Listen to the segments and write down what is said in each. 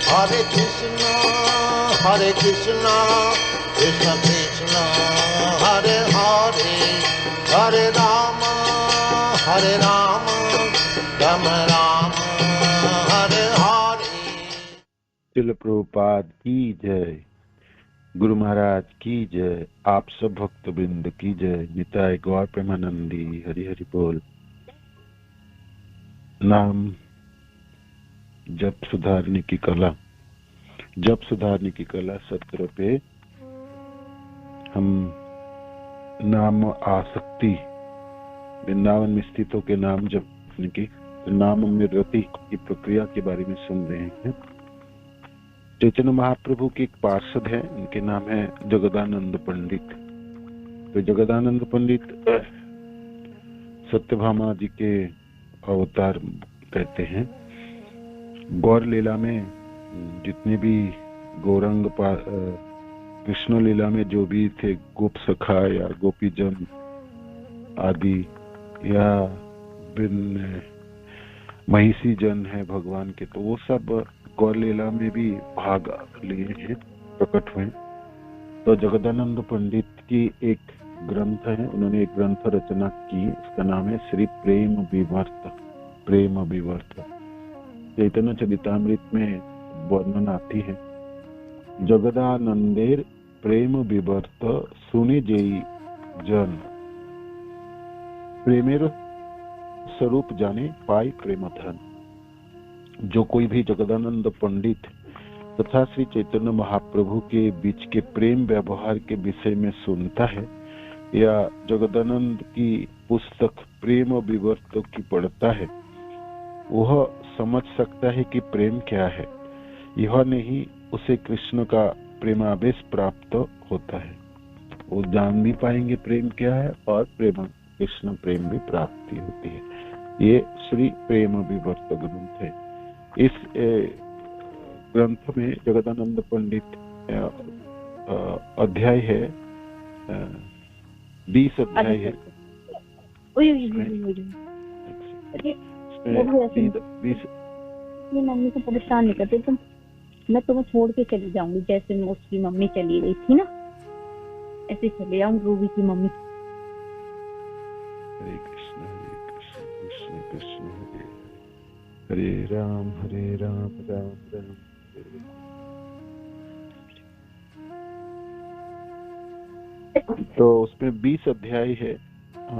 Hare Krishna, Krishna Krishna, Hare Hare, Hare Rama, Rama Rama, Hare Hare। Srila Prabhupada की जय, गुरु महाराज की जय, आप सब भक्त वृंद की जय, निताय गौर प्रेमानंदी, हरि हरि बोल। नाम जप सुधारने की कला, जप सुधारने की कला सत्र पे हम नाम आसक्ति, वृंदावन में स्थित होकर नाम जपने की, नाम में रति की प्रक्रिया के बारे में सुन रहे हैं। चैतन्य महाप्रभु के एक पार्षद हैं, उनके नाम है जगदानंद पंडित। तो जगदानंद पंडित सत्यभामा जी के अवतार कहते हैं। गौर लीला में जितने भी गौरंग कृष्ण लीला में जो भी थे गोप सखा या गोपी जन आदि या महिषी जन है भगवान के, तो वो सब गौर लीला में भी भाग लिए हैं, प्रकट हुए। तो जगदानंद पंडित की एक ग्रंथ है, उन्होंने एक ग्रंथ रचना की, उसका नाम है श्री प्रेम विवर्त। प्रेम विवर्त चैतन्य चरितामृत में वर्णन आती है, जगदानंदेर प्रेम विवर्त सुने जेई जन, प्रेमेर स्वरूप जाने पाई प्रेम धन। जो कोई भी जगदानंद पंडित तथा श्री चैतन्य महाप्रभु के बीच के प्रेम व्यवहार के विषय में सुनता है या जगदानंद की पुस्तक प्रेम विवर्त की पढ़ता है, वह समझ सकता है कि प्रेम क्या है। यह नहीं, उसे कृष्ण का प्रेमावेश प्राप्त होता है। वो जान भी पाएंगे प्रेम क्या है और प्रेम कृष्ण प्रेम भी प्राप्ति होती है। ये श्री प्रेम विवर्त ग्रंथ है। इस ग्रंथ में जगदानंद पंडित अध्याय है, 20 अध्याय है। मम्मी को परेशान नहीं करते तुम, मैं तुम्हें छोड़ के चली जाऊंगी, जैसे मैं उसकी मम्मी चली गई थी ना, ऐसे चले जाऊंगी रूबी की मम्मी। हरे कृष्ण कृष्ण कृष्ण हरे राम राम राम हरे। तो उसमें 20 अध्याय है।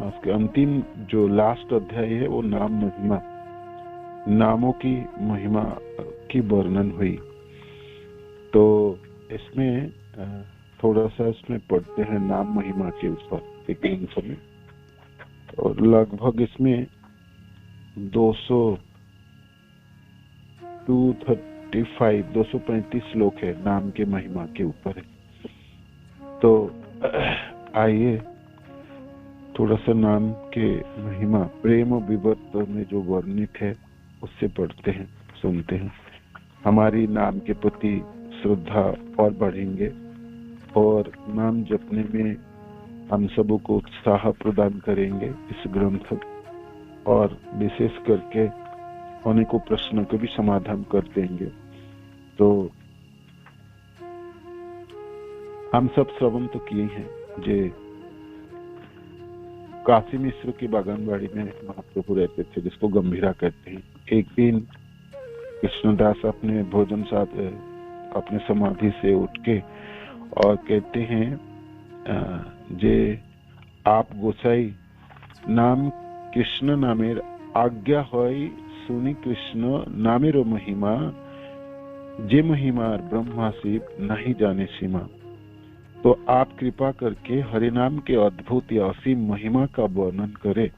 उसके अंतिम जो लास्ट अध्याय है वो नाम महिमा, नामों की महिमा की वर्णन हुई। तो इसमें थोड़ा सा इसमें पढ़ते हैं नाम महिमा के ऊपर एक अंश में, और लगभग इसमें 235 श्लोक है नाम के महिमा के ऊपर है। तो आइए थोड़ा सा नाम के महिमा प्रेम विवर्त में जो वर्णित है उससे पढ़ते हैं, सुनते हैं। हमारी नाम के प्रति श्रद्धा और बढ़ेंगे और नाम जपने में हम सबों को उत्साह प्रदान करेंगे इस ग्रंथ, और विशेष करके अनेकों प्रश्नों को भी समाधान कर देंगे। तो हम सब श्रवण तो किए हैं, जे काशी मिश्र की बागानबाड़ी में महाप्रभु रहते थे, जिसको गंभीरा कहते हैं। एक दिन कृष्णदास अपने भोजन साथ अपने समाधि से उठ के और कहते हैं, जे आप गोसाई नाम कृष्ण नामेर आज्ञा होई सुनी कृष्ण नामेर महिमा, जे महिमार ब्रह्मा शिव नहीं जाने सीमा। तो आप कृपा करके हरि नाम के अद्भुत या असीम महिमा का वर्णन करें,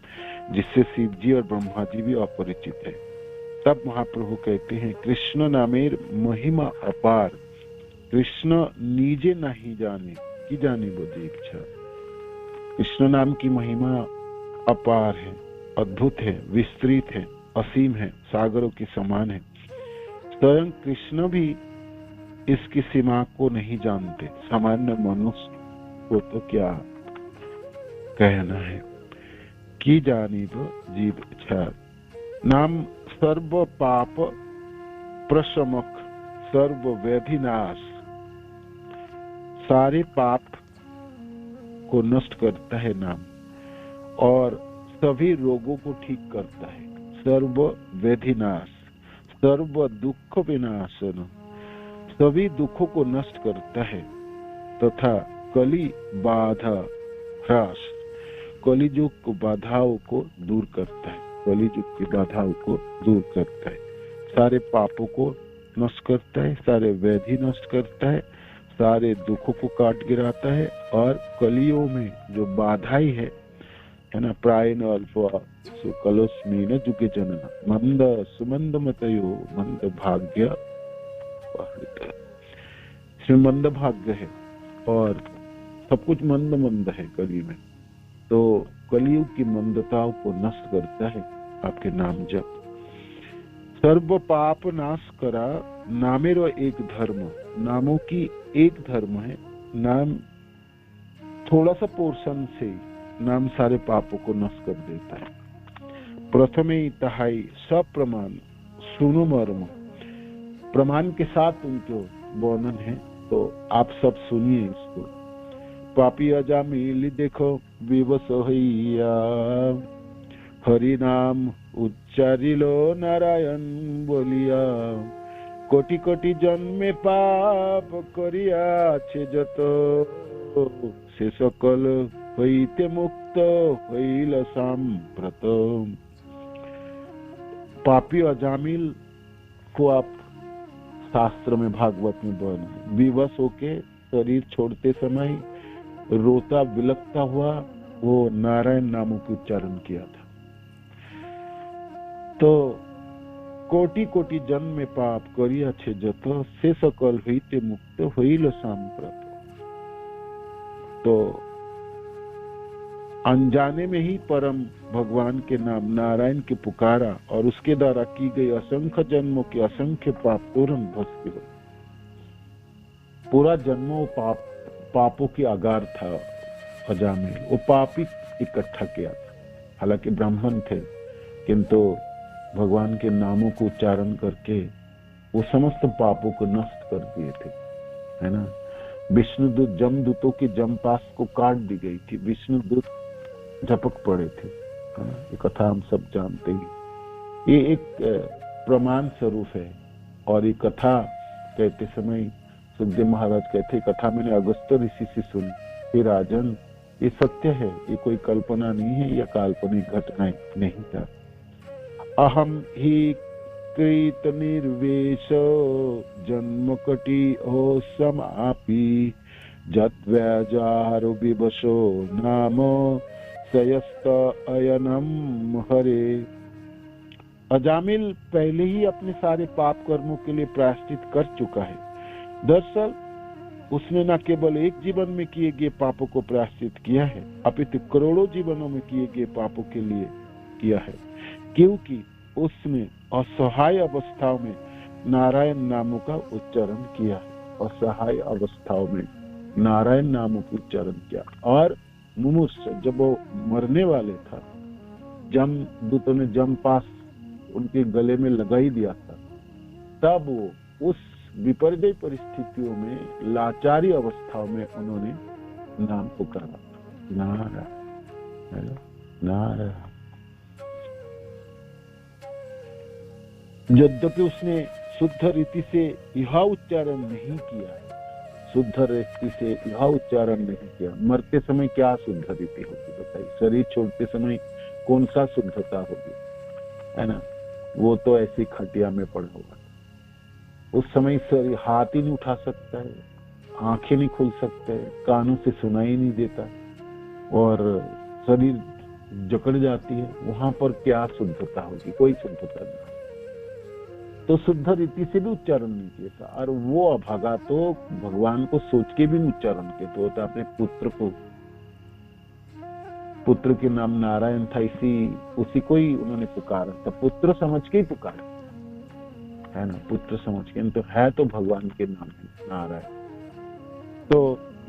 जिससे शिव जी और ब्रह्मा जी भी अपरिचित है। तब महाप्रभु कहते हैं, कृष्ण नामेर महिमा अपार, कृष्ण नीजे नहीं जाने की जाने बोझे इच्छा। कृष्ण नाम की महिमा अपार है, अद्भुत है, विस्तृत है, असीम है, सागरों के समान है। स्वयं कृष्ण भी इसकी सीमा को नहीं जानते, सामान्य मनुष्य को तो क्या कहना है। की जानिब जीव इच्छा नाम सर्व पाप प्रशमक सर्व व्याधिनाश, सारे पाप को नष्ट करता है नाम, और सभी रोगों को ठीक करता है। सर्व व्याधिनाश, सर्व दुख विनाशन, सभी दुखों को नष्ट करता है, तथा कली बाधा ह्रास, कलियुग की बाधाओं को दूर करता है। कलियुग की बाधाओं को दूर करता है, सारे पापों को नष्ट करता है, सारे व्याधि नष्ट करता है, सारे दुखों को काट गिराता है, और कलियों में जो बाधाई है ना, प्रायण अल्प कलोस्मी न जुगे जनना, मंद सुमंद मतयो मंद भाग्य, इसमें मंद भाग्य है और सब कुछ मंद मंद है कली में। तो कलियुग की मंदताओं को नष्ट करता है आपके नाम जप। सर्व पाप नाश करा नामेरो एक धर्म, नामों की एक धर्म है। नाम थोड़ा सा पोर्शन से नाम सारे पापों को नष्ट कर देता है। प्रथमे तहाई सब प्रमाण सुनो मर्म, प्रमाण के साथ उनके वर्णन है, तो आप सब सुनिए इसको। पापी अजामिल देखो विवश होइया, हरि नाम उच्चारिलो नारायण बोलिया, कोटि कोटि जन्मे पाप करिया छे जत, से सकल हईते मुक्त हईल सांप्रत। पापी अजामिल को आप शास्त्र में भागवत में वर्णन है, विवश होके शरीर छोड़ते समय रोता विलकता हुआ वो नारायण नामों के उच्चारण किया था। तो कोटि कोटि जन्म में पाप करिया छे जत, से सकल हईते मुक्त हईल सांप्रत। तो अनजाने में ही परम भगवान के नाम नारायण के पुकारा और उसके द्वारा की गई असंख्य जन्मों के असंख्य पाप तुरंत भस्म हो। पूरा जन्मों पापों की आगार था अजामिल, वो पाप ही इकट्ठा किया था। हालांकि ब्राह्मण थे, किंतु भगवान के नामों को उच्चारण करके वो समस्त पापों को नष्ट कर दिए थे, है ना। विष्णुदूत जमदूतों की जमपास को काट दी गई थी, विष्णुदूत झपक पड़े थे, ये कथा हम सब जानते हैं। ये एक प्रमाण स्वरूप है। और ये कथा कहते समय सुखदेव महाराज कहते, कथा मैंने अगस्त्य ऋषि से सुनी। हे राजन, ये सत्य है, ये कोई कल्पना नहीं है या काल्पनिक घटना नहीं था। अहम ही कृत निर्वेश जन्म कटी हो समापी, जत व्याजारो विवशो नाम सयस्त अयनम हरे। अजामिल पहले ही अपने सारे पाप कर्मों के लिए प्रायश्चित कर चुका है। दरअसल उसने न केवल एक जीवन में किए गए पापों को प्रायश्चित किया है, अपितु करोड़ों जीवनों में किए गए पापों के लिए किया है, क्योंकि उसने असहाय अवस्थाओं में नारायण नामों का उच्चारण किया है। असहाय अवस्थाओं में नारायण नामों का उच्चारण किया। और मुमूर्ष जब वो मरने वाले था, जम दूतों ने जम पास उनके गले में लगा ही दिया था, तब वो उस विपर्य परिस्थितियों में लाचारी अवस्थाओं में उन्होंने नाम पुकारा, नारायण नारायण। यद्यपि उसने शुद्ध रीति से यह उच्चारण नहीं किया है, शुद्ध रीति से यह उच्चारण नहीं किया। मरते समय क्या शुद्ध रीति होगी बताइए? शरीर छोड़ते समय कौन सा शुद्धता होगी, है ना। वो तो ऐसी खटिया में पड़ा होगा। उस समय शरीर हाथ ही नहीं उठा सकता है, आंखें नहीं खुल सकते, कानों से सुनाई नहीं देता और शरीर जकड़ जाती है। वहां पर क्या शुद्धता होगी? कोई शुद्धता नहीं। तो शुद्ध रीति से भी उच्चारण नहीं किया था। और वो अभागा तो भगवान को सोच के भी उच्चारण किया, तो होता अपने पुत्र के नाम नारायण था, उसी को ही उन्होंने पुकारा था, पुत्र समझ के ही पुकारा, है ना, पुत्र समझ के। तो है तो भगवान के नाम नारायण। तो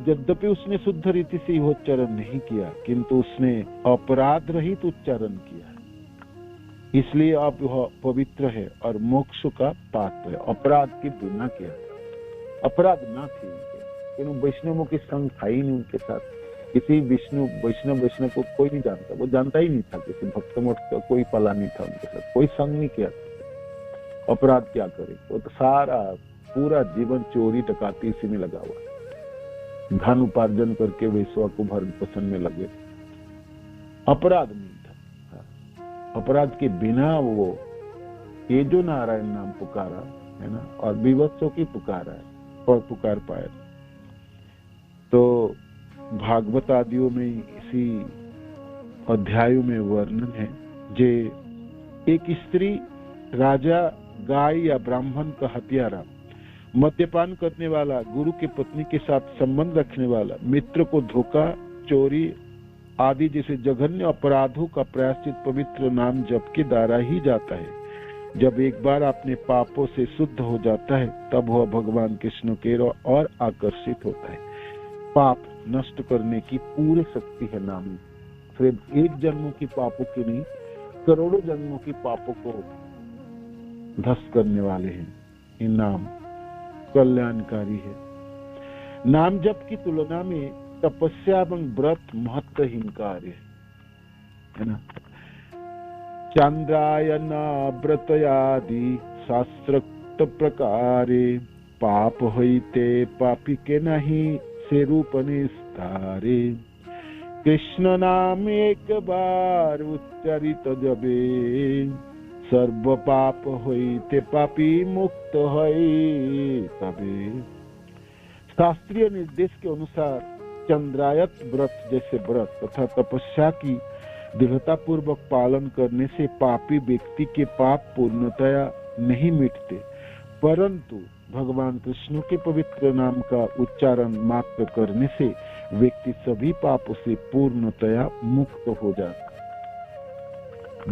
यद्यपि उसने शुद्ध रीति से उच्चारण नहीं किया, किंतु उसने अपराध रहित उच्चारण किया। इसलिए आप वह पवित्र है और मोक्ष का पात्र है। अपराध के बिना किया, अपराध ना थे उनके, वैष्णवों के संग था ही नहीं उनके साथ। किसी वैष्णव को कोई नहीं जानता, वो जानता ही नहीं था। किसी भक्त मठ का कोई पला नहीं था उनके साथ, कोई संग नहीं किया। अपराध क्या करे, वो तो सारा पूरा जीवन चोरी डकाती इसी में लगा हुआ, धन उपार्जन करके वेश्या को भरण पोषण में लगे। अपराध नहीं था। अपराध के बिना वो ये जो नारायण नाम पुकारा है ना, और विवत्सों की पुकारा है और पुकार पाया। तो भागवत आदियों में इसी अध्यायों में वर्णन है जे एक स्त्री, राजा, गाय या ब्राह्मण का हत्यारा, मद्यपान करने वाला, गुरु की पत्नी के साथ संबंध रखने वाला, मित्र को धोखा, चोरी आदि जैसे जघन्य अपराधों का प्रायश्चित पवित्र नाम जप के द्वारा ही जाता है। जब एक बार अपने पापों से शुद्ध हो जाता है तब वह भगवान कृष्ण के और आकर्षित होता है। पाप नष्ट करने की पूरी शक्ति है नाम में। सिर्फ एक जन्मों की पापों की नहीं, करोड़ों जन्मों की पापों को ध्वस्त करने वाले हैं। ये नाम कल्याणकारी है। नाम जप की तुलना में तपस्या एवं व्रत महत्वहीन कार्य है ना। चांद्रायण व्रतयादि शास्त्रोक्त प्रकारे पाप होइते पापी के नहीं से रूप निस्तारे। कृष्ण नाम एक बार उच्चारित जबे सर्व पाप होइते पापी मुक्त होई तबे। शास्त्रीय निर्देश के अनुसार चंद्रायत व्रत जैसे व्रत तथा तपस्या की दृढ़ता पूर्वक पालन करने से पापी व्यक्ति के पाप पूर्णतया नहीं मिटते, परंतु भगवान कृष्ण के पवित्र नाम का उच्चारण मात्र करने से व्यक्ति सभी पापों से पूर्णतया मुक्त हो जाता।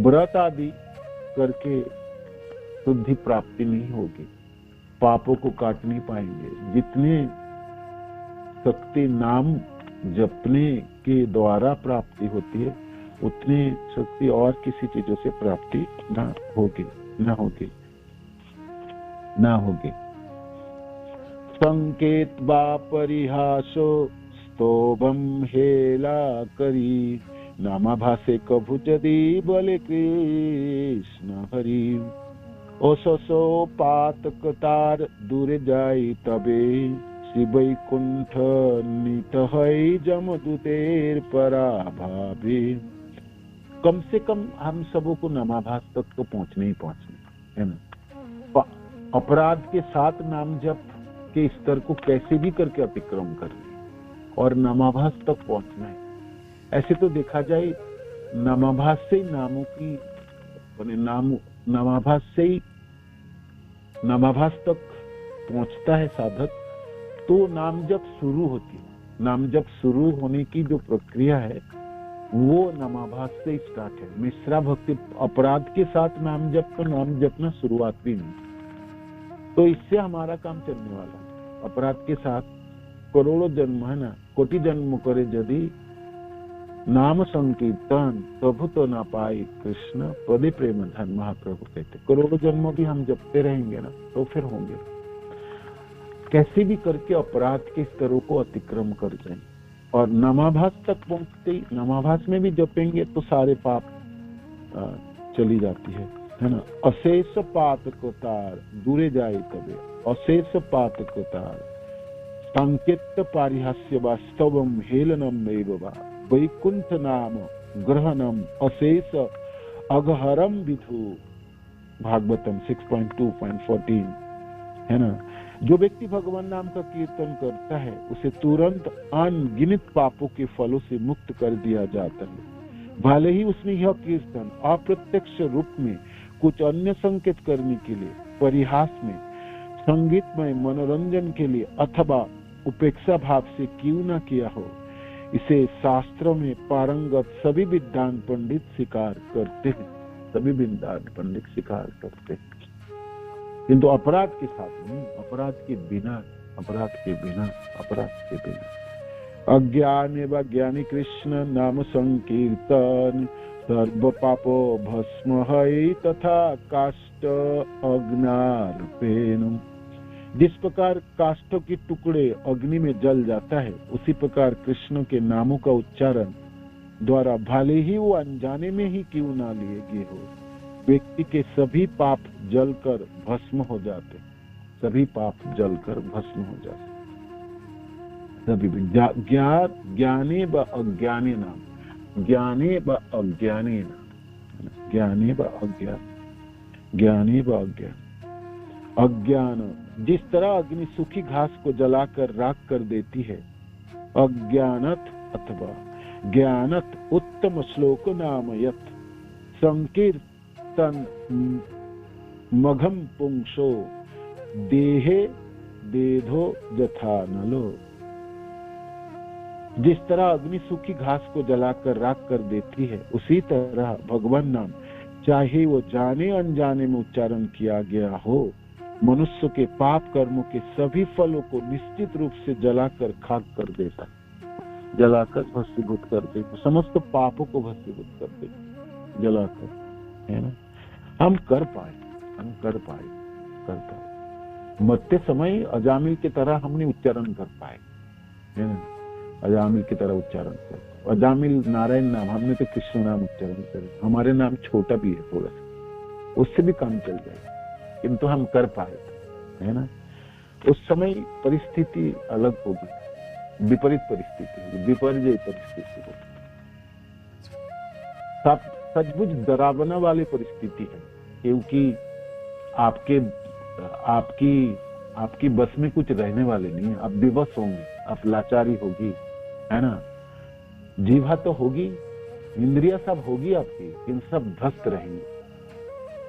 व्रत आदि करके शुद्धि प्राप्ति नहीं होगी, पापों को काट नहीं पाएंगे। जितने शक्ति नाम जपने के द्वारा प्राप्ति होती है उतनी शक्ति और किसी चीजों से प्राप्ति ना होगी। संकेत बा परिहासो स्तोभम हेला करी नामाभासे कभु जदि बले कृष्ण हरि। ओसो पातकतार दूरे जाई तबे श्री वैकुंठ नीत है जमदूतेर पराभावे। कम से कम हम सबों को नामाभास तक तो पहुंचने ही पहुंचने है ना। अपराध के साथ नाम जप के स्तर को कैसे भी करके अतिक्रम करना और नामाभास तक पहुंचना है। ऐसे तो देखा जाए नामाभास से ही नामों की नामाभास तक पहुंचता है साधक, तो नाम जप शुरू होती है। नाम जप शुरू होने की जो प्रक्रिया है वो नामाभास से स्टार्ट है। मिश्रा भक्ति अपराध के साथ नाम जप तो नाम जपना शुरुआत भी नहीं, तो इससे हमारा काम चलने वाला है। अपराध के साथ करोड़ों जन्म है ना, कोटि जन्म करे यदि नाम संकीर्तन प्रभु तो ना पाए कृष्ण पदे प्रेम धन। महाप्रभु कहते करोड़ों जन्मों भी हम जपते रहेंगे ना तो फिर होंगे। कैसे भी करके अपराध के स्तरों को अतिक्रम कर जाए और नामाभास तक पहुंचते ही, नामाभास में भी जपेंगे तो सारे पाप चली जाती है ना। अशेष पात को तार दूरे जाए तबे, अशेष पात को तार संकेत पारिहास्य वास्तवम हेलनम एवं वैकुंठ नाम ग्रहणम अशेष अघहरम विधु। भागवतम 6.2.14 है ना। जो व्यक्ति भगवान नाम का कीर्तन करता है उसे तुरंत अनगिनत पापों के फलों से मुक्त कर दिया जाता है। भले ही उसने यह कीर्तन अप्रत्यक्ष रूप में कुछ अन्य संकेत करने के लिए, परिहास में, संगीतमय मनोरंजन के लिए अथवा उपेक्षा भाव से क्यों न किया हो, इसे शास्त्रों में पारंगत सभी विद्वान पंडित स्वीकार करते हैं। सभी विद्वान पंडित स्वीकार करते हैं, किंतु अपराध के साथ नहीं, अपराध के बिना। अज्ञान व ज्ञानी कृष्ण नाम संकीर्तन सर्व पापो भस्म है तथा काष्ठ अग्नार्पेणुम। जिस प्रकार काष्ठ के टुकड़े अग्नि में जल जाता है, उसी प्रकार कृष्ण के नामों का उच्चारण द्वारा भले ही वो अनजाने में ही क्यों ना लिए गए हो, व्यक्ति के सभी पाप जलकर भस्म हो जाते, सभी पाप जलकर भस्म हो जाते। सभी ज्ञाने व अज्ञाने नाम, ज्ञाने व अज्ञाने नाम, ज्ञाने व अज्ञान, ज्ञाने व अज्ञान। अज्ञान जिस तरह अग्नि सूखी घास को जलाकर राख कर देती है, अज्ञानत अथवा ज्ञानत उत्तम श्लोक नाम यत संकीर्तन मघम पुंसो देहे देधो जथा नलो। जिस तरह अग्नि सूखी घास को जलाकर राख कर देती है, उसी तरह भगवान नाम चाहे वो जाने अनजाने में उच्चारण किया गया हो, मनुष्य के पाप कर्मों के सभी फलों को निश्चित रूप से जलाकर खाक कर देता, जलाकर भस्मीभूत कर देता, समस्त पापों को भस्मीभूत कर देता, जलाकर, है ना। हम कर पाए, हम कर पाए, कर पाए। मरते समय अजामिल की तरह हमने उच्चारण कर पाए, है ना, अजामिल की तरह उच्चारण कर। अजामिल नारायण नाम, हमने तो कृष्ण नाम उच्चारण कर, हमारे नाम छोटा भी है थोड़ा सा, उससे भी काम चल जाएगा, किंतु हम कर पाए, है ना। उस समय परिस्थिति अलग होगी, विपरीत परिस्थिति होगी, विपर्जय परिस्थिति होगी, सचमुच डरावना वाली परिस्थिति है, क्योंकि आपकी बस में कुछ रहने वाले नहीं है। आप विवश होंगे, आप लाचारी होगी, है ना, जीवा तो होगी, इंद्रिया सब होगी आपकी, इन सब ध्वस्त रहेंगे,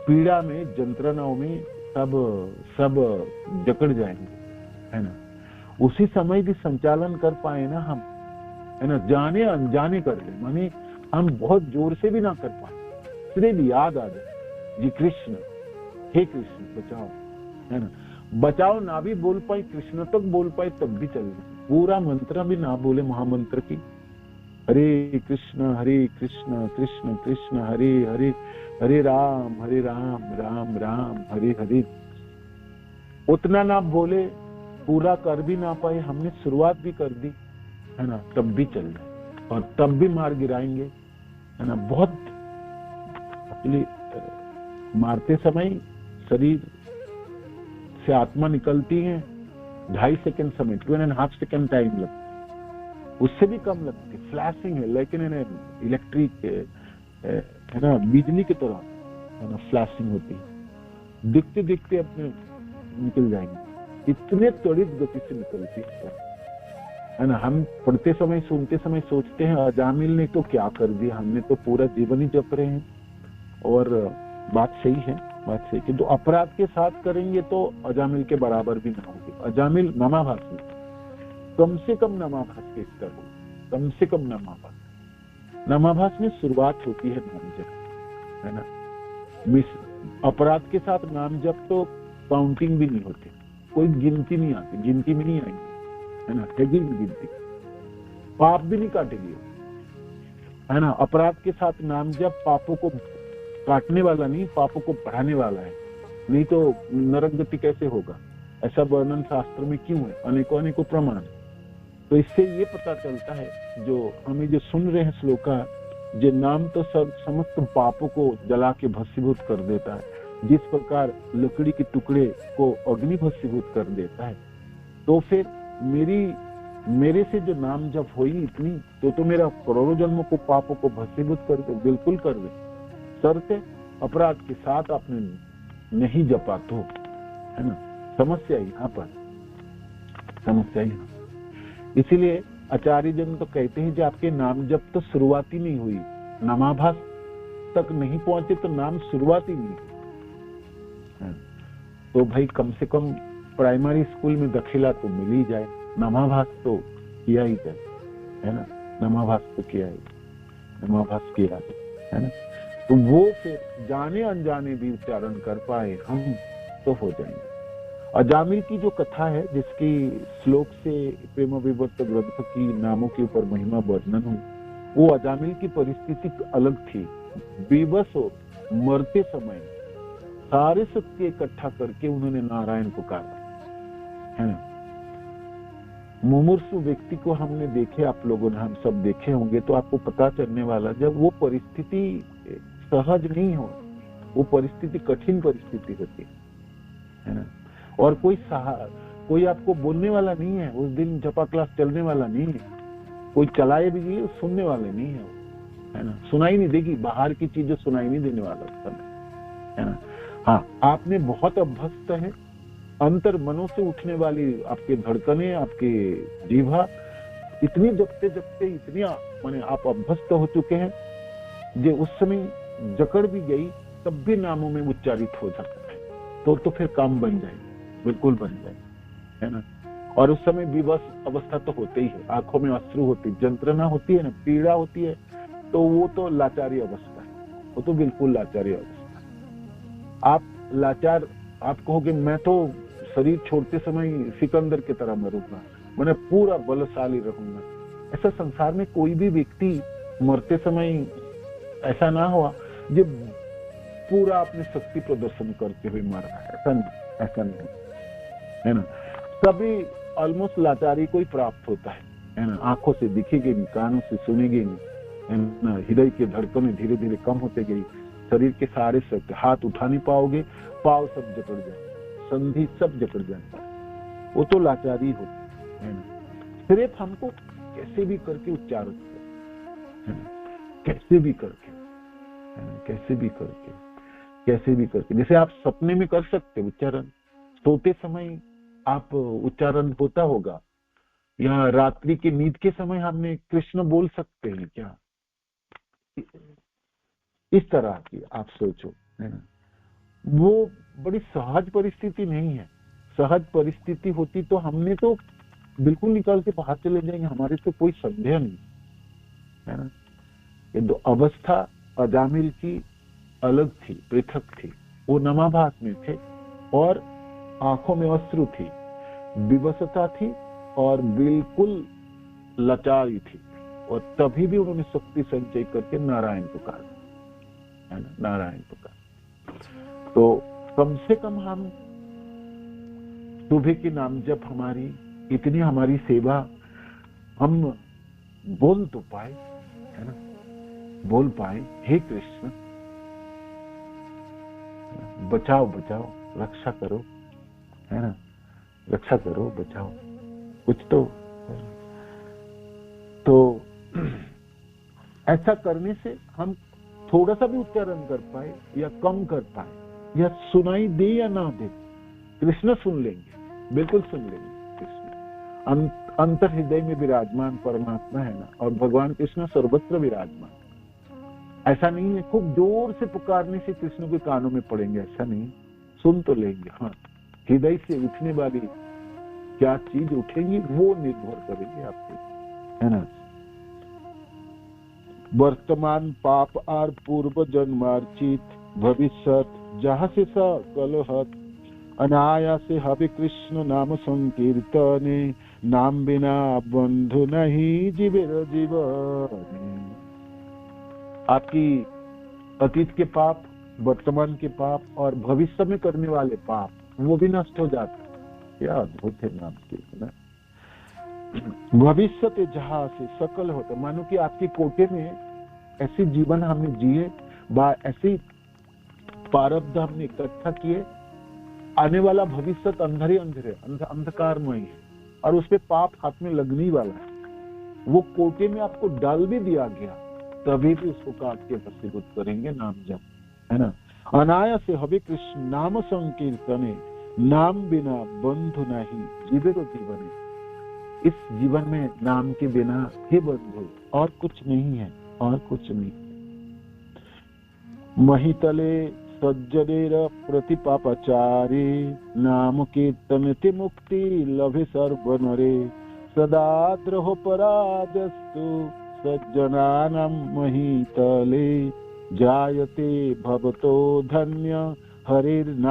पीड़ा में, जंत्रणाओं में सब जकड़ जाएंगे, है ना। उसी समय भी संचालन कर पाए ना हम, है ना, जाने अनजाने कर ले, माने हम बहुत जोर से भी ना कर पाए, सिर्फ याद आ जाए जी कृष्ण, हे कृष्ण बचाओ, है ना। बचाओ ना भी बोल पाए, कृष्ण तक बोल पाए तब भी चल जाए, पूरा मंत्र भी ना बोले महामंत्र की, हरे कृष्ण कृष्ण कृष्ण हरे हरे, हरे राम राम राम हरे हरे, उतना ना बोले, पूरा कर भी ना पाए, हमने शुरुआत भी कर दी, है ना, तब भी चल रहे, और तब भी मार गिराएंगे, है ना। बहुत अपनी मारते समय शरीर से आत्मा निकलती है 2.5 सेकंड समय, 2.5 सेकंड टाइम लगता है, उससे भी कम लगती, फ्लैशिंग है, लेकिन इलेक्ट्रिक है ना, बिजली की तरह, है ना, फ्लैशिंग होती है, दिखते दिखते अपने निकल जाएंगे, इतने त्वरित गति से निकलती है ना। हम पढ़ते समय, सुनते समय सोचते हैं अजामिल ने तो क्या कर दिया, हमने तो पूरा जीवन ही जप रहे हैं, और बात सही है, बात सही है। तो अपराध के साथ करेंगे तो अजामिल के बराबर भी ना होगी। अजामिल नामाभास में, कम से कम नामाभास के स्तर हो, कम से कम नामाभास में शुरुआत होती है नाम जप, है ना। अपराध के साथ नाम जप तो काउंटिंग भी नहीं होती, कोई गिनती नहीं आती, गिनती में नहीं आएंगे, है ना, गिनती, पाप भी नहीं काटेगी, है ना। अपराध के साथ नाम जप पापों को काटने वाला नहीं, पापों को बढ़ाने वाला है, नहीं तो नरक गति कैसे होगा, ऐसा वर्णन शास्त्र में क्यों है, अनेकों अनेकों प्रमाण। तो इससे ये पता चलता है, जो हमें जो सुन रहे हैं श्लोका, जो नाम तो सब समस्त पापों को जला के भस्मीभूत कर देता है, जिस प्रकार लकड़ी के टुकड़े को अग्नि भस्मीभूत कर देता है, तो फिर मेरे से जो नाम जब हुई इतनी, तो मेरा करोड़ों जन्मों को पापों को भस्मीभूत कर दे, बिल्कुल कर दे, शर्त अपराध के साथ आपने नहीं जपा तो, है ना। समस्या यहाँ पर, समस्या यहाँ, इसीलिए आचार्य जन तो कहते हैं, जो आपके नाम जप तो शुरुआत ही नहीं हुई, नामाभास तक नहीं पहुंचे तो नाम शुरुआत ही नहीं, तो भाई कम से कम प्राइमरी स्कूल में दखिला तो मिल ही जाए, नामाभास तो किया ही जाए, है ना, नामाभास तो किया ही, नामाभास किया है ना। तो वो फिर जाने अनजाने भी उच्चारण कर पाए हम तो हो जाएंगे। अजामिल की जो कथा है, जिसकी श्लोक से प्रेम विवर्त ग्रंथ की नामों के ऊपर महिमा वर्णन हुई, वो अजामिल की परिस्थिति अलग थी, विवश हो मरते समय सारे शक्ति इकट्ठा करके उन्होंने नारायण पुकारा, है ना। मुमूर्षु व्यक्ति को हमने देखे, आप लोगों ने, हम सब देखे होंगे, तो आपको पता चलने वाला, जब वो परिस्थिति सहज नहीं हो, वो परिस्थिति कठिन परिस्थिति होती है ना। और कोई आपको बोलने वाला नहीं है उस दिन, जपा क्लास चलने वाला नहीं है, कोई चलाए भी सुनने वाले नहीं है, है ना। सुनाई नहीं देगी, बाहर की चीजें सुनाई नहीं देने वाला उस समय, है ना। हाँ, आपने बहुत अभ्यस्त है, अंतर मनों से उठने वाली आपके धड़कने, आपके जीवा इतनी जपते जपते इतनी माने आप अभ्यस्त हो चुके हैं, जो उस समय जकड़ भी गई तब भी नामों में उच्चारित हो जाता है, तो फिर काम बन जाएगी, बिल्कुल बन जाएगी, है ना। और उस समय विवश अवस्था तो होते ही है, आंखों में अश्रु होती, जंत्रणा होती है ना, पीड़ा होती है, तो वो तो लाचारी अवस्था है, वो तो बिल्कुल लाचारी अवस्था है। आप लाचार, आप कहोगे मैं तो शरीर छोड़ते समय सिकंदर की तरह मरूंगा, मैंने पूरा बलशाली रहूंगा। ऐसा संसार में कोई भी व्यक्ति मरते समय ऐसा ना हुआ जो पूरा अपनी शक्ति प्रदर्शन करते हुए मर रहा है, ऐसा नहीं, है ना। सभी ऑलमोस्ट लाचारी को ही प्राप्त होता है ना। आंखों से दिखेगी नहीं, कानों से सुनेगी नहीं, है ना। हृदय के धड़कनें धीरे धीरे कम होते गई, शरीर के सारे शक्ति, हाथ उठा नहीं पाओगे, पाव सब जकड़ जाए, संधि सब जकड़ जाता है, वो तो लाचारी होती है ना। सिर्फ हमको कैसे भी करके उच्चारण है ना, कैसे भी करके, है ना, कैसे भी करके, जैसे आप सपने में कर सकते उच्चारण, सोते समय आप उच्चारण होता होगा, या रात्रि की नींद के समय हमने कृष्ण बोल सकते हैं क्या, इस तरह की आप सोचो, है ना। वो बड़ी सहज परिस्थिति नहीं है। सहज परिस्थिति होती तो हमने तो बिल्कुल निकाल के बाहर चले जाएंगे, हमारे तो कोई संदेह नहीं, है ना। ये दो अवस्था अजामिल की अलग थी, पृथक थी, वो नमाभास में थे और आंखों में अश्रु थी, विवशता थी और बिल्कुल लाचारी थी, और तभी भी उन्होंने शक्ति संचय करके नारायण पुकारा, है ना, नारायण पुकारा। तो कम से कम हम सुबह की नाम जप, हमारी इतनी हमारी सेवा, हम बोल तो पाए, है ना, बोल पाए, हे कृष्ण बचाओ बचाओ, रक्षा करो, है ना, रक्षा करो, बचाओ, कुछ तो ऐसा करने से हम थोड़ा सा भी उच्चारण कर पाए या कम कर पाए, या सुनाई दे या ना दे, कृष्ण सुन लेंगे, बिल्कुल सुन लेंगे। कृष्ण अंतर हृदय में विराजमान परमात्मा है ना, और भगवान कृष्ण सर्वत्र विराजमान। ऐसा नहीं है खूब जोर से पुकारने से कृष्ण के कानों में पड़ेंगे, ऐसा नहीं, सुन तो लेंगे। हाँ, हृदय से उठने वाली क्या चीज उठेंगी वो निर्भर करेंगे आपके, है ना। वर्तमान पाप आर पूर्व जन्मार्चित भविष्यत जहाँ से सकलहत अनायासे हवे कृष्ण नाम संकीर्तने नाम बिना बंधु नहीं जीवेर जीवन। आपकी अतीत के पाप, वर्तमान के पाप और भविष्य में करने वाले पाप, वो भी नष्ट हो जाते। क्या अद्भुत है नाम की, ना। भविष्य के जहाँ से सकल होता, मानो कि आपके कोटे में ऐसे जीवन हमने जिए, ऐसे प्रारब्ध हमने इकट्ठा किए, आने वाला भविष्य अंधेरे अंधकारमय है, और उस पे पाप हाथ में लगने वाला है, वो कोटे में आपको डाल भी दिया गया, तभी भी उसको काट के भस्मीभूत करेंगे नाम जप, है ना। अनायासे हवे कृष्ण नाम संकीर्तने नाम बिना बंधु नहीं जीवेरो जीवने। इस जीवन में नाम के बिना हे बंधु और कुछ नहीं है, और कुछ नहीं। महितले सज्जनेर प्रतिपापचारे नाम कीर्तन ते मुक्ति लभे सर्वनरे सदा द्रोह पराजस्तु सज्जनानां महितले जायते भवतो धन्य हरिर्नामानुकीर्तनात्।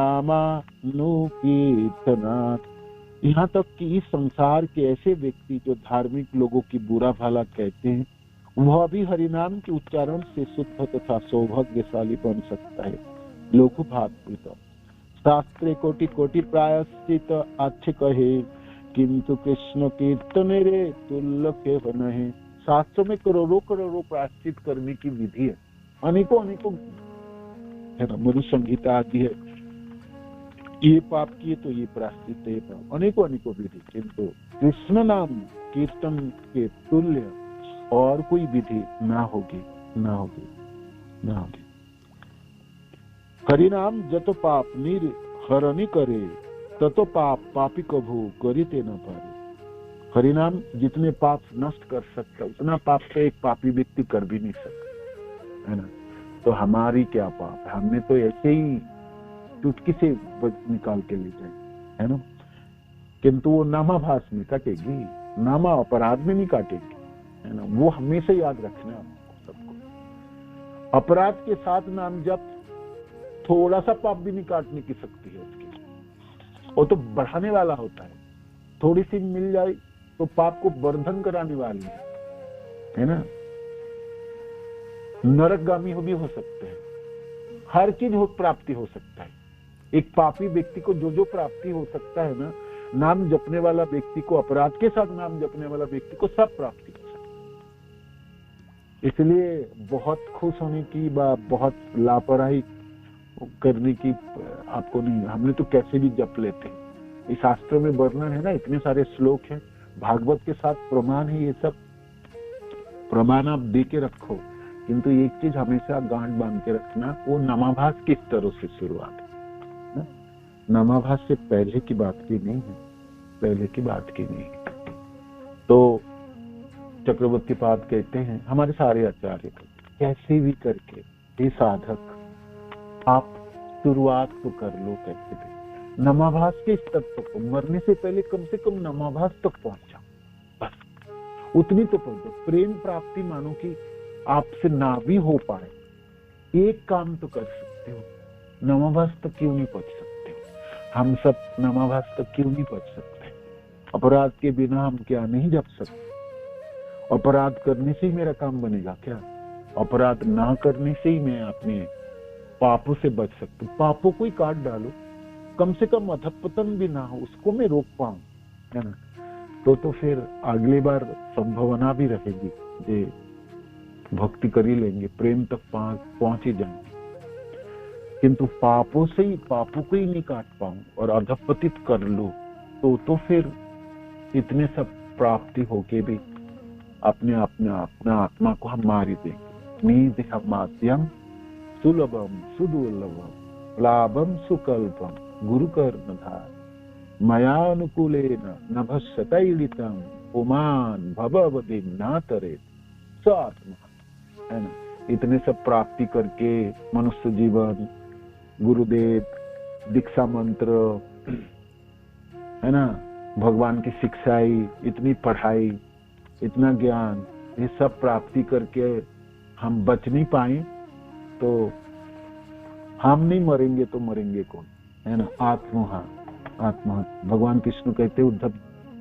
यहाँ तक कि इस संसार के ऐसे व्यक्ति जो धार्मिक लोगों की बुरा भला कहते हैं, वह भी हरिनाम के उच्चारण से शुद्ध तथा सौभाग्यशाली बन सकता है। लघु भागवत शास्त्रे कोटि कोटि प्रायश्चित अच्छे कहे, किंतु कृष्ण कीर्तन रे तुल्य के नहीं। शास्त्रों में करोड़ों करोड़ों प्रायश्चित करने की विधि है, अनेकों अनेकों है ना, मनु संहिता आदि है, ये पाप किए तो ये प्रायश्चित है, अनेकों अनेकों विधि, किंतु कृष्ण नाम कीर्तन के तुल्य और कोई विधि ना होगी, ना होगी, ना होगी। हरिनाम जतो पाप निर हरणी करे, ततो पाप पापी कभू करिते न पारे। हरिनाम जितने पाप नष्ट कर सकता उतना पाप तो एक पापी व्यक्ति कर भी नहीं सकता, है ना। तो हमारी क्या पाप है, हमने तो ऐसे ही चुटकी से निकाल के ले जाए, है ना। किंतु वो नामाभास में काटेगी, नामा अपराध में नहीं काटेगी, है ना। वो हमेशा याद रखना आपको सबको। अपराध के साथ नाम जप थोड़ा सा पाप भी नहीं काटने की शक्ति है उसकी, वो तो बढ़ाने वाला होता है। थोड़ी सी मिल जाए तो पाप को वर्धन कराने वाली है ना। नरकगामी भी हो सकते हैं, हर चीज प्राप्ति हो सकता है। एक पापी व्यक्ति को जो जो प्राप्ति हो सकता है ना, नाम जपने वाला व्यक्ति को, अपराध के साथ नाम जपने वाला व्यक्ति को सब प्राप्ति हो सकती है। इसलिए बहुत खुश होने की बात, बहुत लापरवाही करने की आपको नहीं। हमने तो कैसे भी जप लेते हैं, इस शास्त्र में वर्णन है ना, इतने सारे श्लोक हैं, भागवत के साथ प्रमाण है, ये सब प्रमाण आप दे के रखो। किंतु एक चीज हमेशा गांठ बांध के रखना, वो नामाभास किस तरह से शुरुआत है, नामाभास से पहले की बात की नहीं है, पहले की बात की नहीं है। तो चक्रवर्ती पाद कहते हैं, हमारे सारे आचार्य कैसे भी करके ये साधक आप शुरुआत तो कर लो, कैसे भी नामाभास के स्तर तक, मरने से पहले कम से कम नामाभास तक पहुंच जाओ, बस उतनी तो पहुंचो। प्रेम प्राप्ति मानो कि आपसे ना भी हो पाए, एक काम तो कर सकते हो, नामाभास तक क्यों नहीं पहुंच सकते हो? हम सब नामाभास तक क्यों नहीं पहुंच सकते? अपराध के बिना हम क्या नहीं जप सकते? अपराध करने से ही मेरा काम बनेगा क्या? अपराध ना करने से ही मैं अपने पापों से बच सकता हूँ। पापों को ही काट डालो, कम से कम अधपतन भी ना हो, उसको मैं रोक पाऊं, है ना। तो फिर अगली बार संभावना भी रहेगी, जे भक्ति कर ही लेंगे, प्रेम तक पहुंच ही जाएंगे। किंतु पापों से ही, पापों को ही नहीं काट पाऊं और अधपतित कर लूं, तो फिर इतने सब प्राप्ति होके भी अपने अपना आत्मा को हम मार ही देंगे। नीति माध्यम सुलभम सुदुर्लभम लाभम सुकल्पम गुरु कर्मधार मया अनुकूलेन नभस्यतैलितम पुमान भववधि न तरेत स आत्मा, है ना। इतने सब प्राप्ति करके मनुष्य जीवन, गुरुदेव, दीक्षा मंत्र, है ना, भगवान की शिक्षाई, इतनी पढ़ाई, इतना ज्ञान, ये सब प्राप्ति करके हम बच नहीं पाए तो हम नहीं मरेंगे तो मरेंगे कौन, है ना। आत्मा भगवान कृष्ण कहते उद्धव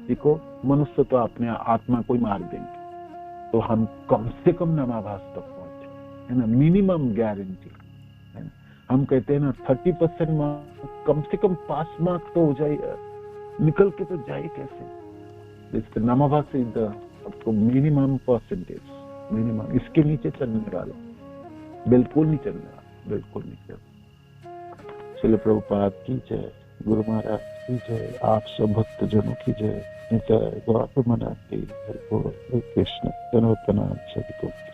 जी को, मनुष्य तो अपने आत्मा को ही मार देंगे। तो हम कम से कम नामाभास तक पहुंचे, है ना, मिनिमम गारंटी, है ना। हम कहते हैं ना 30% मार्क, कम से कम पास मार्क तो हो जाए, निकल के तो जाए कैसे? नामाभास इज द आपको मिनिमम परसेंटेज, मिनिमम, इसके नीचे चलने वाला बिल्कुल नहीं चलने वाला, बिल्कुल नहीं चलने। श्रील प्रभुपाद की जय, गुरु महाराज की जय, आप सब भक्त जनों की जय। जय गौतम की, कृष्ण सनातन सदगुरु।